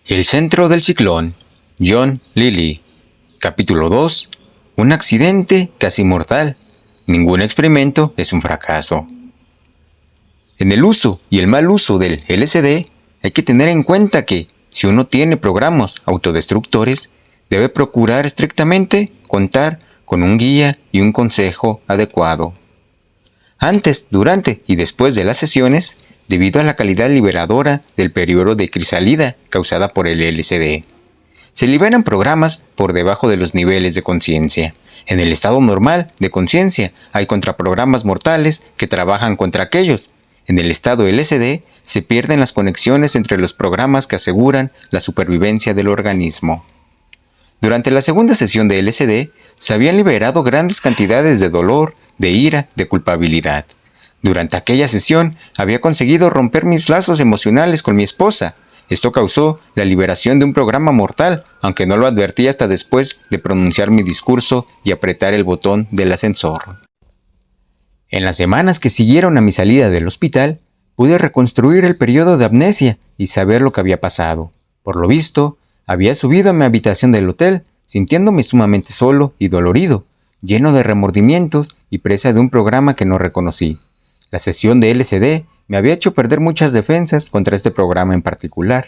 El centro del ciclón, John Lilly. Capítulo 2. Un accidente casi mortal. Ningún experimento es un fracaso. En el uso y el mal uso del LSD, hay que tener en cuenta que, si uno tiene programas autodestructores, debe procurar estrictamente contar con un guía y un consejo adecuado. Antes, durante y después de las sesiones, debido a la calidad liberadora del periodo de crisálida causada por el LSD, se liberan programas por debajo de los niveles de conciencia. En el estado normal de conciencia hay contraprogramas mortales que trabajan contra aquellos. En el estado LSD se pierden las conexiones entre los programas que aseguran la supervivencia del organismo. Durante la segunda sesión de LSD se habían liberado grandes cantidades de dolor, de ira, de culpabilidad. Durante aquella sesión había conseguido romper mis lazos emocionales con mi esposa. Esto causó la liberación de un programa mortal, aunque no lo advertí hasta después de pronunciar mi discurso y apretar el botón del ascensor. En las semanas que siguieron a mi salida del hospital, pude reconstruir el periodo de amnesia y saber lo que había pasado. Por lo visto, había subido a mi habitación del hotel, sintiéndome sumamente solo y dolorido, lleno de remordimientos y presa de un programa que no reconocí. La sesión de LSD me había hecho perder muchas defensas contra este programa en particular.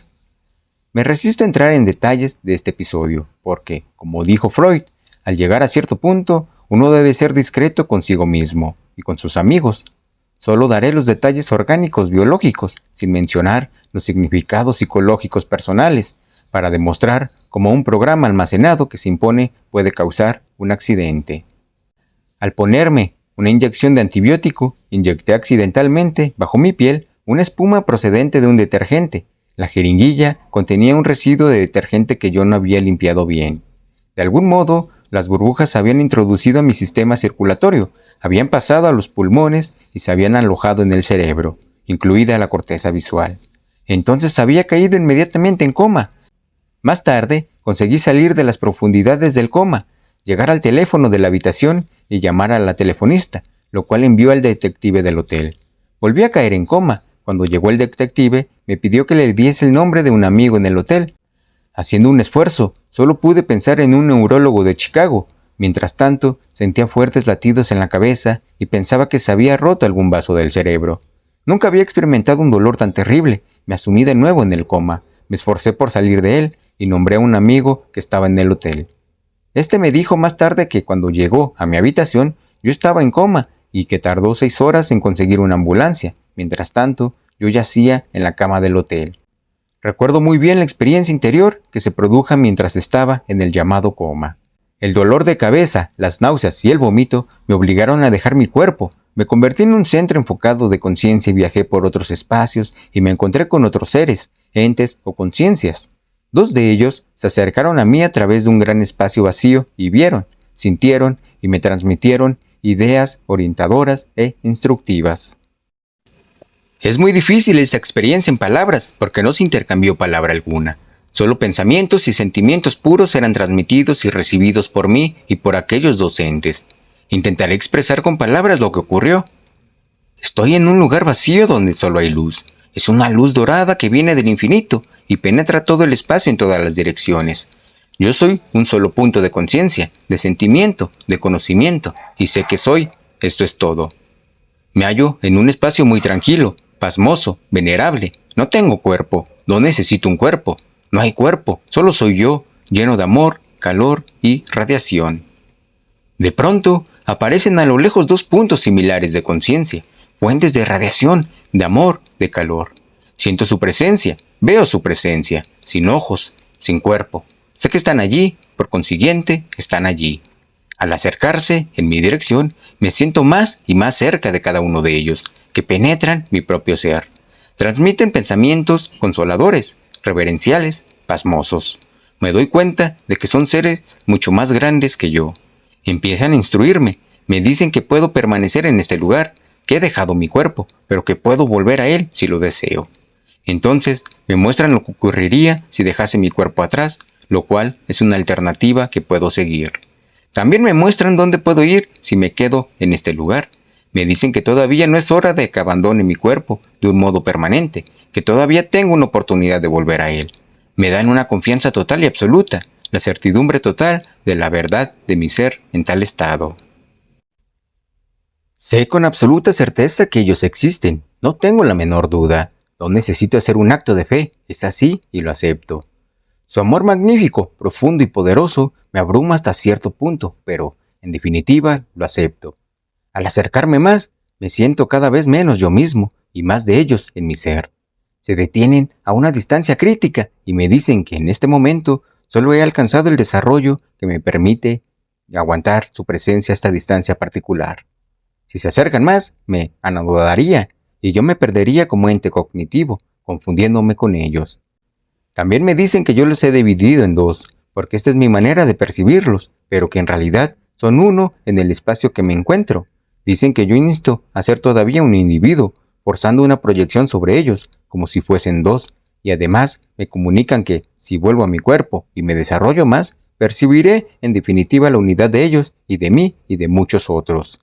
Me resisto a entrar en detalles de este episodio, porque, como dijo Freud, al llegar a cierto punto, uno debe ser discreto consigo mismo y con sus amigos. Solo daré los detalles orgánicos biológicos, sin mencionar los significados psicológicos personales, para demostrar cómo un programa almacenado que se impone puede causar un accidente. Al ponerme una inyección de antibiótico, inyecté accidentalmente bajo mi piel una espuma procedente de un detergente. La jeringuilla contenía un residuo de detergente que yo no había limpiado bien. De algún modo, las burbujas se habían introducido a mi sistema circulatorio, habían pasado a los pulmones y se habían alojado en el cerebro, incluida la corteza visual. Entonces había caído inmediatamente en coma. Más tarde, conseguí salir de las profundidades del coma, llegar al teléfono de la habitación y llamar a la telefonista, lo cual envió al detective del hotel. Volví a caer en coma. Cuando llegó el detective, me pidió que le diese el nombre de un amigo en el hotel. Haciendo un esfuerzo, solo pude pensar en un neurólogo de Chicago. Mientras tanto, sentía fuertes latidos en la cabeza y pensaba que se había roto algún vaso del cerebro. Nunca había experimentado un dolor tan terrible. Me asumí de nuevo en el coma. Me esforcé por salir de él y nombré a un amigo que estaba en el hotel. Este me dijo más tarde que cuando llegó a mi habitación, yo estaba en coma y que tardó 6 horas en conseguir una ambulancia. Mientras tanto, yo yacía en la cama del hotel. Recuerdo muy bien la experiencia interior que se produjo mientras estaba en el llamado coma. El dolor de cabeza, las náuseas y el vómito me obligaron a dejar mi cuerpo. Me convertí en un centro enfocado de conciencia y viajé por otros espacios y me encontré con otros seres, entes o conciencias. 2 de ellos se acercaron a mí a través de un gran espacio vacío y vieron, sintieron y me transmitieron ideas orientadoras e instructivas. Es muy difícil esa experiencia en palabras porque no se intercambió palabra alguna. Solo pensamientos y sentimientos puros eran transmitidos y recibidos por mí y por aquellos docentes. Intentaré expresar con palabras lo que ocurrió. Estoy en un lugar vacío donde solo hay luz. Es una luz dorada que viene del infinito y penetra todo el espacio en todas las direcciones. Yo soy un solo punto de conciencia, de sentimiento, de conocimiento, y sé que soy. Esto es todo. Me hallo en un espacio muy tranquilo, pasmoso, venerable. No tengo cuerpo, no necesito un cuerpo. No hay cuerpo, solo soy yo, lleno de amor, calor y radiación. De pronto, aparecen a lo lejos 2 puntos similares de conciencia, fuentes de radiación, de amor, de calor. Siento su presencia, veo su presencia, sin ojos, sin cuerpo. Sé que están allí, por consiguiente, están allí. Al acercarse en mi dirección, me siento más y más cerca de cada uno de ellos, que penetran mi propio ser. Transmiten pensamientos consoladores, reverenciales, pasmosos. Me doy cuenta de que son seres mucho más grandes que yo. Empiezan a instruirme, me dicen que puedo permanecer en este lugar, que he dejado mi cuerpo, pero que puedo volver a él si lo deseo. Entonces me muestran lo que ocurriría si dejase mi cuerpo atrás, lo cual es una alternativa que puedo seguir. También me muestran dónde puedo ir si me quedo en este lugar. Me dicen que todavía no es hora de que abandone mi cuerpo de un modo permanente, que todavía tengo una oportunidad de volver a él. me dan una confianza total y absoluta, la certidumbre total de la verdad de mi ser en tal estado. Sé con absoluta certeza que ellos existen, no tengo la menor duda. No necesito hacer un acto de fe, es así y lo acepto. Su amor magnífico, profundo y poderoso me abruma hasta cierto punto, pero, en definitiva, lo acepto. Al acercarme más, me siento cada vez menos yo mismo y más de ellos en mi ser. Se detienen a una distancia crítica y me dicen que en este momento solo he alcanzado el desarrollo que me permite aguantar su presencia a esta distancia particular. Si se acercan más, me anodaría y yo me perdería como ente cognitivo, confundiéndome con ellos. También me dicen que yo los he dividido en dos, porque esta es mi manera de percibirlos, pero que en realidad son uno en el espacio que me encuentro. Dicen que yo insto a ser todavía un individuo, forzando una proyección sobre ellos, como si fuesen dos, y además me comunican que, si vuelvo a mi cuerpo y me desarrollo más, percibiré en definitiva la unidad de ellos y de mí y de muchos otros.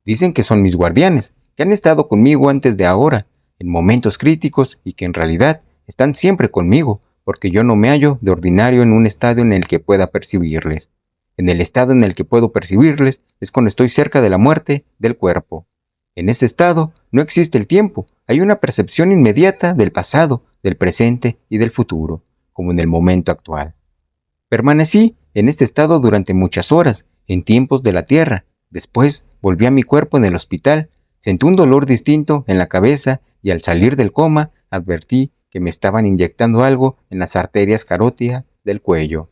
Dicen que son mis guardianes, que han estado conmigo antes de ahora, en momentos críticos y que en realidad están siempre conmigo, porque yo no me hallo de ordinario en un estado en el que pueda percibirles. En el estado en el que puedo percibirles es cuando estoy cerca de la muerte del cuerpo. En ese estado no existe el tiempo, hay una percepción inmediata del pasado, del presente y del futuro, como en el momento actual. Permanecí en este estado durante muchas horas, en tiempos de la Tierra. Después volví a mi cuerpo en el hospital, sentí un dolor distinto en la cabeza y al salir del coma advertí que me estaban inyectando algo en las arterias carótidas del cuello.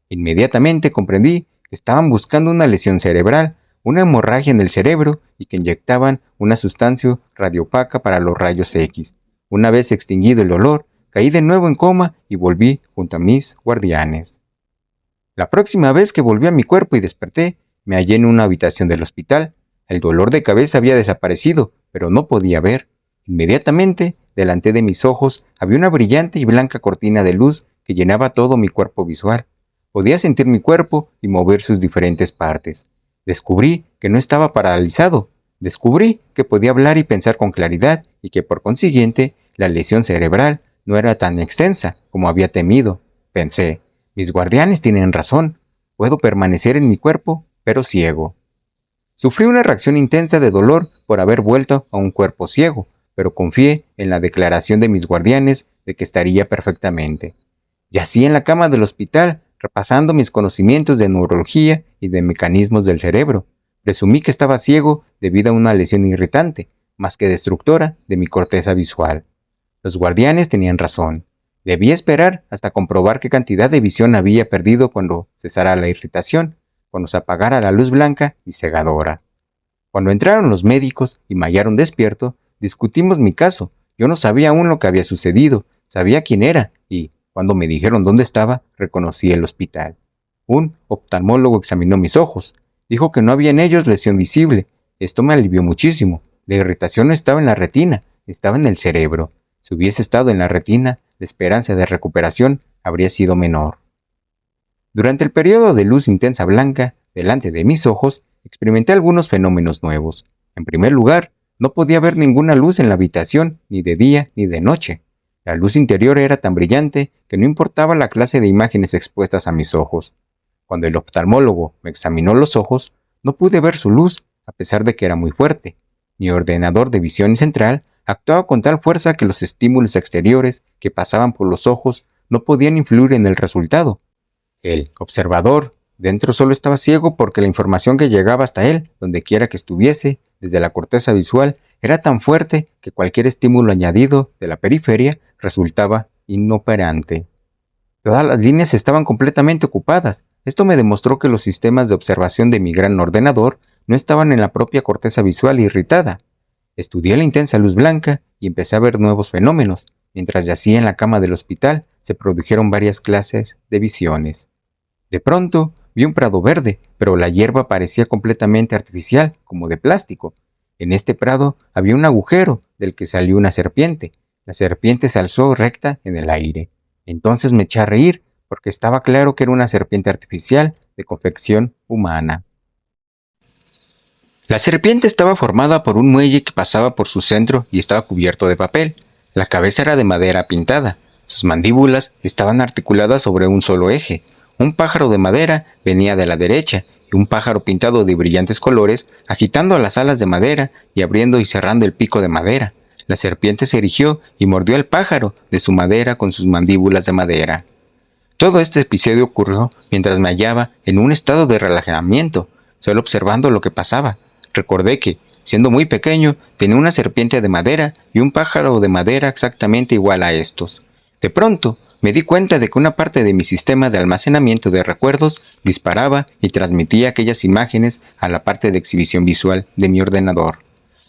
Inmediatamente comprendí que estaban buscando una lesión cerebral, una hemorragia en el cerebro y que inyectaban una sustancia radiopaca para los rayos X. Una vez extinguido el dolor, caí de nuevo en coma y volví junto a mis guardianes. La próxima vez que volví a mi cuerpo y desperté, me hallé en una habitación del hospital. El dolor de cabeza había desaparecido, pero no podía ver. Inmediatamente, delante de mis ojos, había una brillante y blanca cortina de luz que llenaba todo mi cuerpo visual. Podía sentir mi cuerpo y mover sus diferentes partes. Descubrí que no estaba paralizado. Descubrí que podía hablar y pensar con claridad y que por consiguiente la lesión cerebral no era tan extensa como había temido. Pensé, mis guardianes tienen razón. Puedo permanecer en mi cuerpo, pero ciego. Sufrí una reacción intensa de dolor por haber vuelto a un cuerpo ciego, pero confié en la declaración de mis guardianes de que estaría perfectamente. Yací en la cama del hospital, repasando mis conocimientos de neurología y de mecanismos del cerebro. Presumí que estaba ciego debido a una lesión irritante, más que destructora, de mi corteza visual. Los guardianes tenían razón. Debía esperar hasta comprobar qué cantidad de visión había perdido cuando cesara la irritación, cuando se apagara la luz blanca y cegadora. Cuando entraron los médicos y me hallaron despierto, discutimos mi caso. Yo no sabía aún lo que había sucedido, sabía quién era y, cuando me dijeron dónde estaba, reconocí el hospital. Un oftalmólogo examinó mis ojos. Dijo que no había en ellos lesión visible. Esto me alivió muchísimo. La irritación no estaba en la retina, estaba en el cerebro. Si hubiese estado en la retina, la esperanza de recuperación habría sido menor. Durante el periodo de luz intensa blanca, delante de mis ojos, experimenté algunos fenómenos nuevos. En primer lugar, no podía ver ninguna luz en la habitación, ni de día ni de noche. La luz interior era tan brillante que no importaba la clase de imágenes expuestas a mis ojos. Cuando el oftalmólogo me examinó los ojos, no pude ver su luz, a pesar de que era muy fuerte. Mi ordenador de visión central actuaba con tal fuerza que los estímulos exteriores que pasaban por los ojos no podían influir en el resultado. El observador dentro solo estaba ciego porque la información que llegaba hasta él, donde quiera que estuviese, desde la corteza visual, era tan fuerte que cualquier estímulo añadido de la periferia resultaba inoperante. Todas las líneas estaban completamente ocupadas. Esto me demostró que los sistemas de observación de mi gran ordenador no estaban en la propia corteza visual irritada. Estudié la intensa luz blanca y empecé a ver nuevos fenómenos. Mientras yacía en la cama del hospital, se produjeron varias clases de visiones. De pronto, vi un prado verde, pero la hierba parecía completamente artificial, como de plástico. En este prado había un agujero del que salió una serpiente. La serpiente se alzó recta en el aire. Entonces me eché a reír, porque estaba claro que era una serpiente artificial de confección humana. La serpiente estaba formada por un muelle que pasaba por su centro y estaba cubierto de papel. La cabeza era de madera pintada. Sus mandíbulas estaban articuladas sobre un solo eje. Un pájaro de madera venía de la derecha y un pájaro pintado de brillantes colores, agitando las alas de madera y abriendo y cerrando el pico de madera. La serpiente se erigió y mordió al pájaro de su madera con sus mandíbulas de madera. Todo este episodio ocurrió mientras me hallaba en un estado de relajamiento, solo observando lo que pasaba. Recordé que, siendo muy pequeño, tenía una serpiente de madera y un pájaro de madera exactamente igual a estos. De pronto, me di cuenta de que una parte de mi sistema de almacenamiento de recuerdos disparaba y transmitía aquellas imágenes a la parte de exhibición visual de mi ordenador.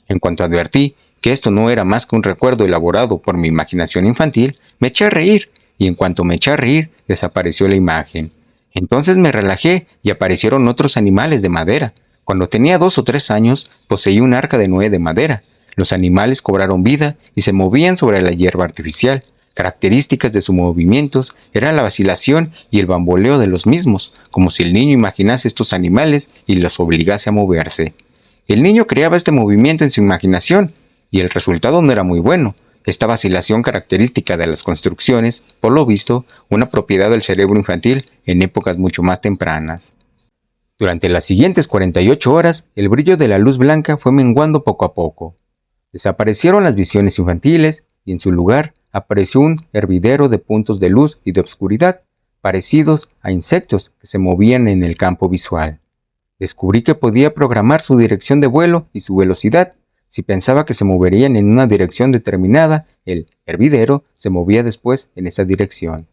En cuanto advertí que esto no era más que un recuerdo elaborado por mi imaginación infantil, me eché a reír, y en cuanto me eché a reír, desapareció la imagen. Entonces me relajé y aparecieron otros animales de madera. Cuando tenía 2 o 3 años, poseí un arca de Noé de madera. Los animales cobraron vida y se movían sobre la hierba artificial. Características de sus movimientos eran la vacilación y el bamboleo de los mismos, como si el niño imaginase estos animales y los obligase a moverse. El niño creaba este movimiento en su imaginación, y el resultado no era muy bueno. Esta vacilación característica de las construcciones, por lo visto, una propiedad del cerebro infantil en épocas mucho más tempranas. Durante las siguientes 48 horas, el brillo de la luz blanca fue menguando poco a poco. Desaparecieron las visiones infantiles y en su lugar apareció un hervidero de puntos de luz y de obscuridad, parecidos a insectos que se movían en el campo visual. Descubrí que podía programar su dirección de vuelo y su velocidad. Si pensaba que se moverían en una dirección determinada, el hervidero se movía después en esa dirección.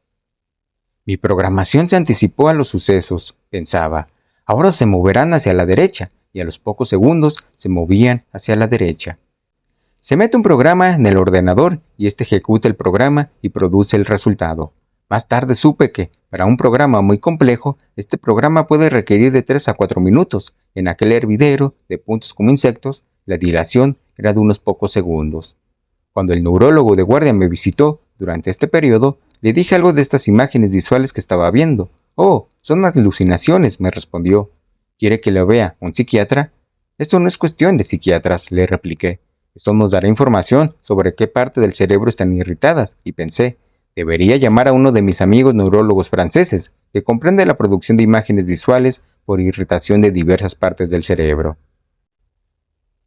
Mi programación se anticipó a los sucesos, pensaba. Ahora se moverán hacia la derecha, y a los pocos segundos se movían hacia la derecha. Se mete un programa en el ordenador y este ejecuta el programa y produce el resultado. Más tarde supe que, para un programa muy complejo, este programa puede requerir de 3 a 4 minutos. En aquel hervidero de puntos como insectos, la dilación era de unos pocos segundos. Cuando el neurólogo de guardia me visitó durante este periodo, le dije algo de estas imágenes visuales que estaba viendo. «Oh, son alucinaciones», me respondió. «¿Quiere que lo vea un psiquiatra?» «Esto no es cuestión de psiquiatras», le repliqué. «Esto nos dará información sobre qué parte del cerebro están irritadas», y pensé, debería llamar a uno de mis amigos neurólogos franceses, que comprende la producción de imágenes visuales por irritación de diversas partes del cerebro.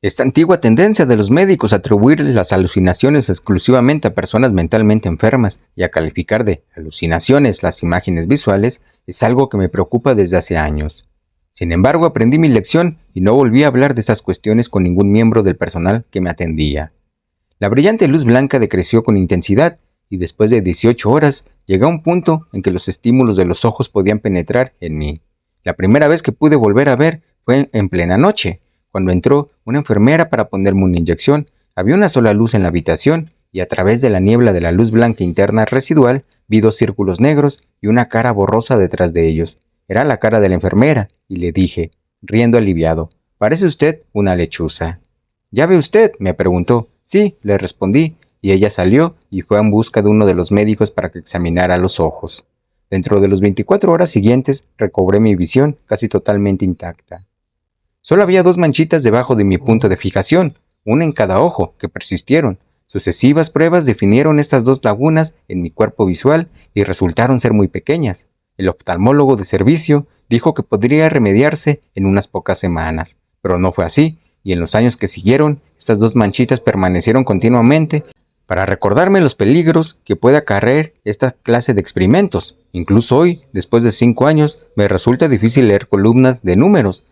Esta antigua tendencia de los médicos a atribuir las alucinaciones exclusivamente a personas mentalmente enfermas y a calificar de alucinaciones las imágenes visuales es algo que me preocupa desde hace años. Sin embargo, aprendí mi lección y no volví a hablar de estas cuestiones con ningún miembro del personal que me atendía. La brillante luz blanca decreció con intensidad y después de 18 horas llegué a un punto en que los estímulos de los ojos podían penetrar en mí. La primera vez que pude volver a ver fue en plena noche, cuando entró una enfermera para ponerme una inyección. Había una sola luz en la habitación y a través de la niebla de la luz blanca interna residual vi 2 círculos negros y una cara borrosa detrás de ellos. Era la cara de la enfermera y le dije, riendo aliviado, «Parece usted una lechuza». «¿Ya ve usted?», me preguntó. «Sí», le respondí, y ella salió y fue en busca de uno de los médicos para que examinara los ojos. Dentro de las 24 horas siguientes recobré mi visión casi totalmente intacta. Solo había 2 manchitas debajo de mi punto de fijación, una en cada ojo, que persistieron. Sucesivas pruebas definieron estas 2 lagunas en mi cuerpo visual y resultaron ser muy pequeñas. El oftalmólogo de servicio dijo que podría remediarse en unas pocas semanas, pero no fue así, y en los años que siguieron, estas 2 manchitas permanecieron continuamente para recordarme los peligros que puede acarrear esta clase de experimentos. Incluso hoy, después de 5 años, me resulta difícil leer columnas de números.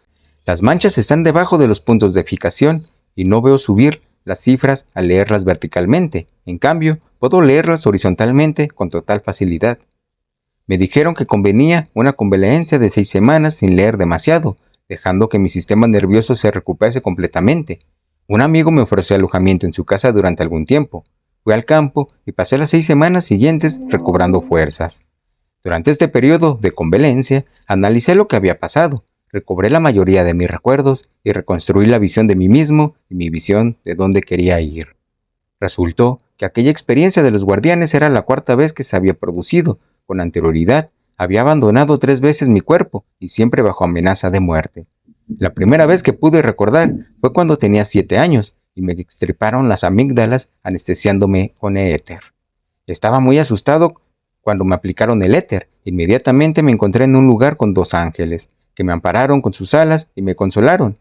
Las manchas están debajo de los puntos de fijación y no veo subir las cifras al leerlas verticalmente. En cambio, puedo leerlas horizontalmente con total facilidad. Me dijeron que convenía una convalecencia de 6 semanas sin leer demasiado, dejando que mi sistema nervioso se recuperase completamente. Un amigo me ofreció alojamiento en su casa durante algún tiempo. Fui al campo y pasé las 6 semanas siguientes recobrando fuerzas. Durante este periodo de convalecencia, analicé lo que había pasado, recobré la mayoría de mis recuerdos y reconstruí la visión de mí mismo y mi visión de dónde quería ir. Resultó que aquella experiencia de los guardianes era la 4ª vez que se había producido. Con anterioridad, había abandonado 3 veces mi cuerpo y siempre bajo amenaza de muerte. La primera vez que pude recordar fue cuando tenía 7 años y me extirparon las amígdalas anestesiándome con éter. Estaba muy asustado cuando me aplicaron el éter. Inmediatamente me encontré en un lugar con 2 ángeles, que me ampararon con sus alas y me consolaron.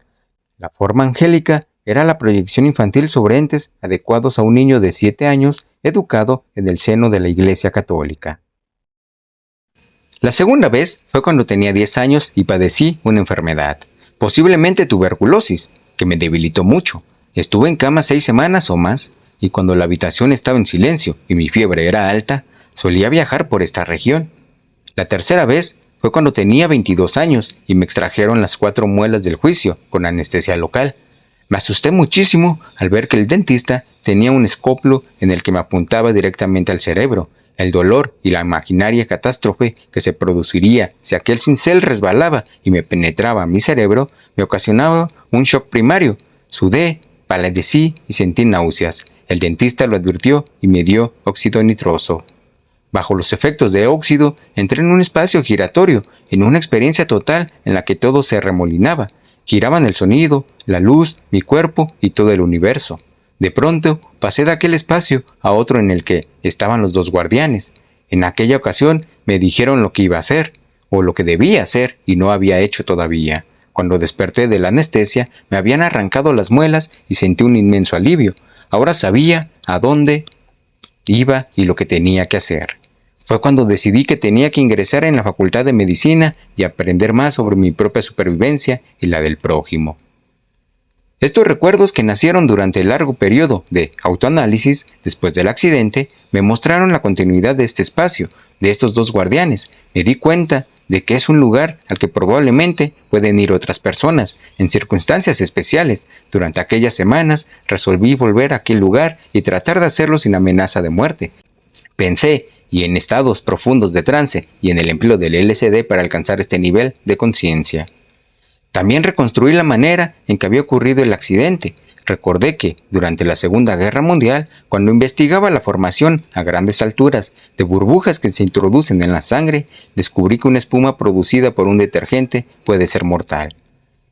La forma angélica era la proyección infantil sobre entes adecuados a un niño de 7 años educado en el seno de la Iglesia Católica. La segunda vez fue cuando tenía 10 años y padecí una enfermedad, posiblemente tuberculosis, que me debilitó mucho. Estuve en cama 6 semanas o más, y cuando la habitación estaba en silencio y mi fiebre era alta, solía viajar por esta región. La tercera vez fue cuando tenía 22 años y me extrajeron las 4 muelas del juicio con anestesia local. Me asusté muchísimo al ver que el dentista tenía un escoplo en el que me apuntaba directamente al cerebro. El dolor y la imaginaria catástrofe que se produciría si aquel cincel resbalaba y me penetraba mi cerebro me ocasionaba un shock primario. Sudé, palidecí y sentí náuseas. El dentista lo advirtió y me dio óxido nitroso. Bajo los efectos de óxido, entré en un espacio giratorio, en una experiencia total en la que todo se remolinaba. Giraban el sonido, la luz, mi cuerpo y todo el universo. De pronto, pasé de aquel espacio a otro en el que estaban los 2 guardianes. En aquella ocasión me dijeron lo que iba a hacer, o lo que debía hacer y no había hecho todavía. Cuando desperté de la anestesia, me habían arrancado las muelas y sentí un inmenso alivio. Ahora sabía a dónde iba y lo que tenía que hacer. Fue cuando decidí que tenía que ingresar en la Facultad de Medicina y aprender más sobre mi propia supervivencia y la del prójimo. Estos recuerdos, que nacieron durante el largo periodo de autoanálisis después del accidente, me mostraron la continuidad de este espacio, de estos 2 guardianes. Me di cuenta de que es un lugar al que probablemente pueden ir otras personas, en circunstancias especiales. Durante aquellas semanas resolví volver a aquel lugar y tratar de hacerlo sin amenaza de muerte. Pensé, y en estados profundos de trance, y en el empleo del LSD para alcanzar este nivel de conciencia. También reconstruí la manera en que había ocurrido el accidente. Recordé que, durante la Segunda Guerra Mundial, cuando investigaba la formación a grandes alturas de burbujas que se introducen en la sangre, descubrí que una espuma producida por un detergente puede ser mortal.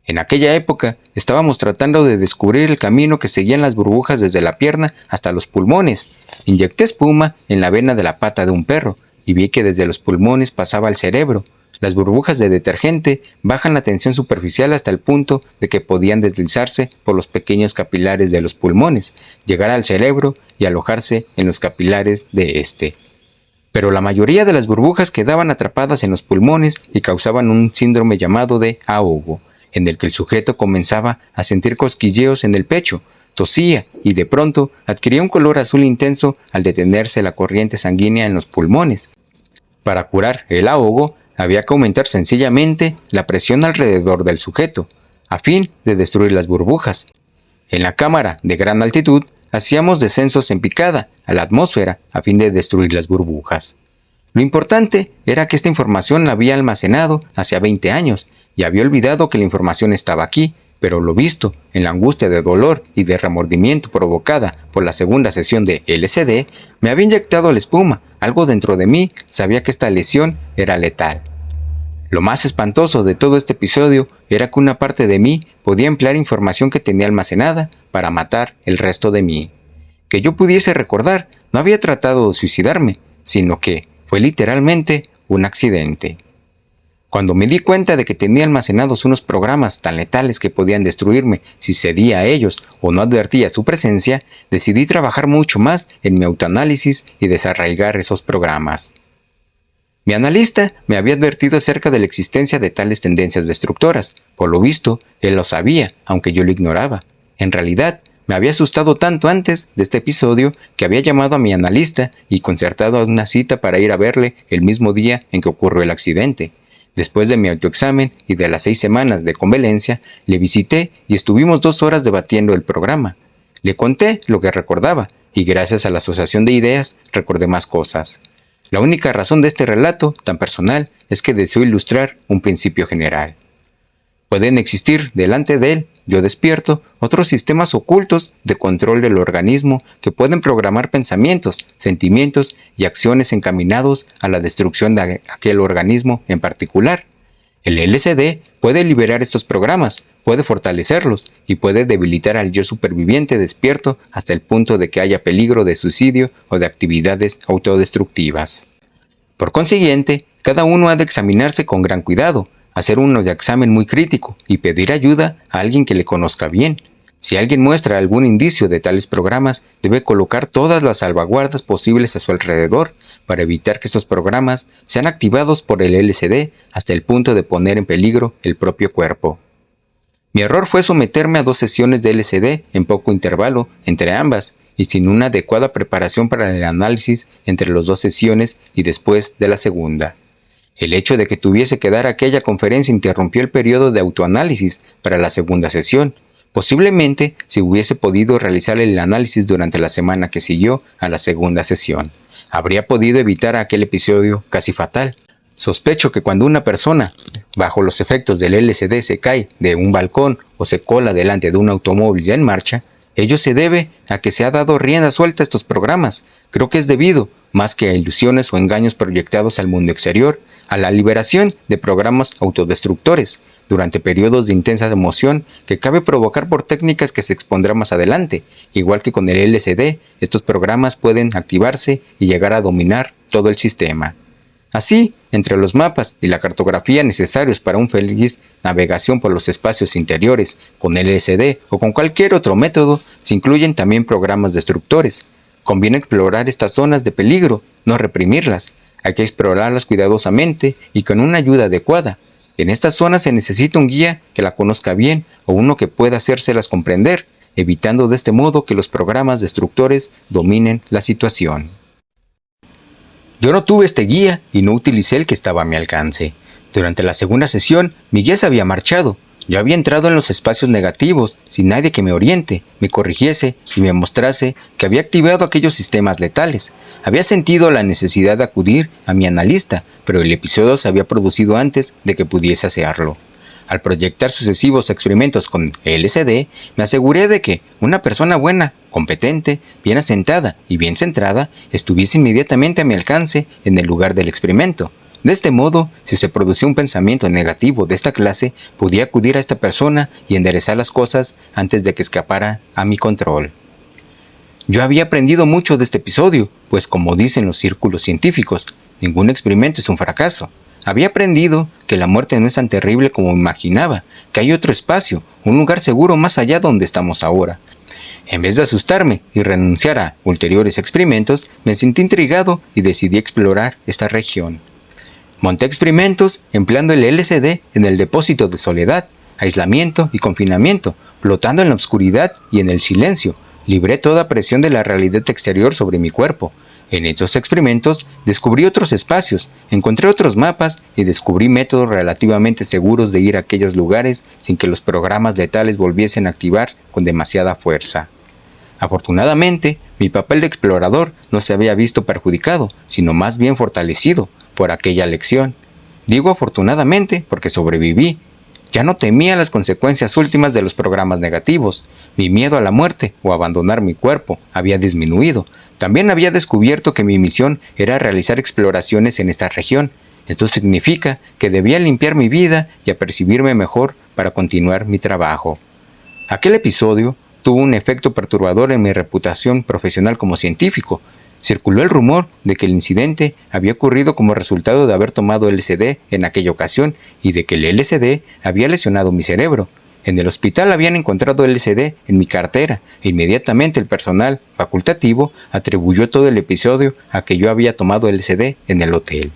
En aquella época, estábamos tratando de descubrir el camino que seguían las burbujas desde la pierna hasta los pulmones. Inyecté espuma en la vena de la pata de un perro y vi que desde los pulmones pasaba al cerebro. Las burbujas de detergente bajan la tensión superficial hasta el punto de que podían deslizarse por los pequeños capilares de los pulmones, llegar al cerebro y alojarse en los capilares de este. Pero la mayoría de las burbujas quedaban atrapadas en los pulmones y causaban un síndrome llamado de ahogo, en el que el sujeto comenzaba a sentir cosquilleos en el pecho, tosía y de pronto adquiría un color azul intenso al detenerse la corriente sanguínea en los pulmones. Para curar el ahogo, había que aumentar sencillamente la presión alrededor del sujeto, a fin de destruir las burbujas. En la cámara de gran altitud, hacíamos descensos en picada a la atmósfera a fin de destruir las burbujas. Lo importante era que esta información la había almacenado hace 20 años y había olvidado que la información estaba aquí, pero lo visto, en la angustia de dolor y de remordimiento provocada por la segunda sesión de LSD, me había inyectado la espuma. Algo dentro de mí sabía que esta lesión era letal. Lo más espantoso de todo este episodio era que una parte de mí podía emplear información que tenía almacenada para matar el resto de mí. Que yo pudiese recordar, no había tratado de suicidarme, sino que fue literalmente un accidente. Cuando me di cuenta de que tenía almacenados unos programas tan letales que podían destruirme si cedía a ellos o no advertía su presencia, decidí trabajar mucho más en mi autoanálisis y desarraigar esos programas. Mi analista me había advertido acerca de la existencia de tales tendencias destructoras. Por lo visto, él lo sabía, aunque yo lo ignoraba. En realidad, me había asustado tanto antes de este episodio que había llamado a mi analista y concertado una cita para ir a verle el mismo día en que ocurrió el accidente. Después de mi autoexamen y de las 6 semanas de convalencia, le visité y estuvimos 2 horas debatiendo el programa. Le conté lo que recordaba y gracias a la asociación de ideas recordé más cosas. La única razón de este relato tan personal es que deseo ilustrar un principio general. Pueden existir delante de él, yo despierto, otros sistemas ocultos de control del organismo que pueden programar pensamientos, sentimientos y acciones encaminados a la destrucción de aquel organismo en particular. El LSD puede liberar estos programas, puede fortalecerlos y puede debilitar al yo superviviente despierto hasta el punto de que haya peligro de suicidio o de actividades autodestructivas. Por consiguiente, cada uno ha de examinarse con gran cuidado, hacer un examen muy crítico y pedir ayuda a alguien que le conozca bien. Si alguien muestra algún indicio de tales programas, debe colocar todas las salvaguardas posibles a su alrededor para evitar que estos programas sean activados por el LSD hasta el punto de poner en peligro el propio cuerpo. Mi error fue someterme a 2 sesiones de LSD en poco intervalo entre ambas y sin una adecuada preparación para el análisis entre las 2 sesiones y después de la segunda. El hecho de que tuviese que dar aquella conferencia interrumpió el periodo de autoanálisis para la segunda sesión. Posiblemente, si hubiese podido realizar el análisis durante la semana que siguió a la segunda sesión, habría podido evitar aquel episodio casi fatal. Sospecho que cuando una persona, bajo los efectos del LSD, se cae de un balcón o se cola delante de un automóvil ya en marcha, ello se debe a que se ha dado rienda suelta a estos programas. Creo que es debido, más que a ilusiones o engaños proyectados al mundo exterior, a la liberación de programas autodestructores durante periodos de intensa emoción que cabe provocar por técnicas que se expondrán más adelante. Igual que con el LSD, estos programas pueden activarse y llegar a dominar todo el sistema. Así, entre los mapas y la cartografía necesarios para una feliz navegación por los espacios interiores con LSD o con cualquier otro método, se incluyen también programas destructores. Conviene explorar estas zonas de peligro, no reprimirlas. Hay que explorarlas cuidadosamente y con una ayuda adecuada. En estas zonas se necesita un guía que la conozca bien o uno que pueda hacérselas comprender, evitando de este modo que los programas destructores dominen la situación. Yo no tuve este guía y no utilicé el que estaba a mi alcance. Durante la segunda sesión, mi guía se había marchado. Yo había entrado en los espacios negativos sin nadie que me oriente, me corrigiese y me mostrase que había activado aquellos sistemas letales. Había sentido la necesidad de acudir a mi analista, pero el episodio se había producido antes de que pudiese hacerlo. Al proyectar sucesivos experimentos con LSD, me aseguré de que una persona buena, competente, bien asentada y bien centrada estuviese inmediatamente a mi alcance en el lugar del experimento. De este modo, si se producía un pensamiento negativo de esta clase, podía acudir a esta persona y enderezar las cosas antes de que escapara a mi control. Yo había aprendido mucho de este episodio, pues como dicen los círculos científicos, ningún experimento es un fracaso. Había aprendido que la muerte no es tan terrible como imaginaba, que hay otro espacio, un lugar seguro más allá donde estamos ahora. En vez de asustarme y renunciar a ulteriores experimentos, me sentí intrigado y decidí explorar esta región. Monté experimentos empleando el LSD en el depósito de soledad, aislamiento y confinamiento, flotando en la oscuridad y en el silencio. Libré toda presión de la realidad exterior sobre mi cuerpo. En estos experimentos descubrí otros espacios, encontré otros mapas y descubrí métodos relativamente seguros de ir a aquellos lugares sin que los programas letales volviesen a activar con demasiada fuerza. Afortunadamente, mi papel de explorador no se había visto perjudicado, sino más bien fortalecido por aquella lección. Digo afortunadamente porque sobreviví. Ya no temía las consecuencias últimas de los programas negativos. Mi miedo a la muerte o abandonar mi cuerpo había disminuido. También había descubierto que mi misión era realizar exploraciones en esta región. Esto significa que debía limpiar mi vida y apercibirme mejor para continuar mi trabajo. Aquel episodio tuvo un efecto perturbador en mi reputación profesional como científico. Circuló el rumor de que el incidente había ocurrido como resultado de haber tomado LSD en aquella ocasión y de que el LSD había lesionado mi cerebro. En el hospital habían encontrado LSD en mi cartera e inmediatamente el personal facultativo atribuyó todo el episodio a que yo había tomado LSD en el hotel.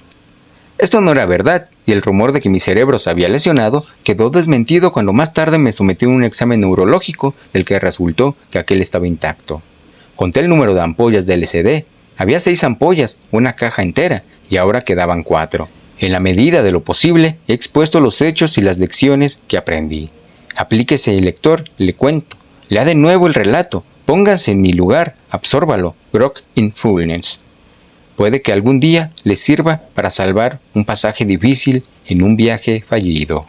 Esto no era verdad y el rumor de que mi cerebro se había lesionado quedó desmentido cuando más tarde me sometí a un examen neurológico del que resultó que aquel estaba intacto. Conté el número de ampollas de LSD. Había 6 ampollas, una caja entera, y ahora quedaban 4. En la medida de lo posible, he expuesto los hechos y las lecciones que aprendí. Aplíquese el lector, le cuento. Lea de nuevo el relato. Póngase en mi lugar. Absórbalo. Grok in Fullness. Puede que algún día le sirva para salvar un pasaje difícil en un viaje fallido.